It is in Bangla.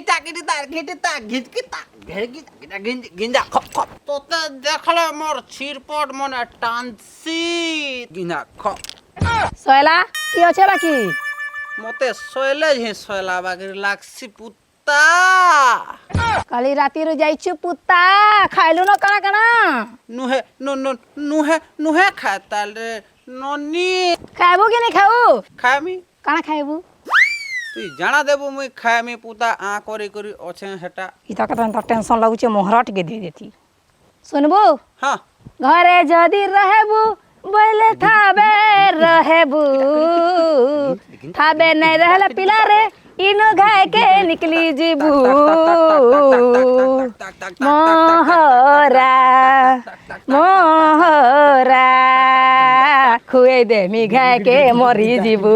গিটা গিটা গিটা গিটা গিটা গিঞ্জা খপ খপ তোতে দেখলে মোর ছিরপট মনে টানছি গিনা খপ শৈলা কি আছে বাকি মতে শৈলে হি শৈলা বাগির লাগছি পুত্তা কালি রাতিরে যাইছু পুত্তা খাইলু না কানা কানা নুহে নুহে নুহে খায় তাহলে ননি খাইবু কি নি খাও খামি কানা খাইবু তুই জানা দেবু মুই খামি পুতা আ করি করি অছে হেটা ইতা কথা টেনশন লাগুছে মোহরা টিকে দিয়ে দেতি শুনবু হ্যাঁ ঘরে যদি রহেবু বলে থাবে রহেবু থাবে নাই रहले पिला रे इनो घाय के निकली जीबू मोहरा मोहरा खुए दे मी घाय के मरी जीबू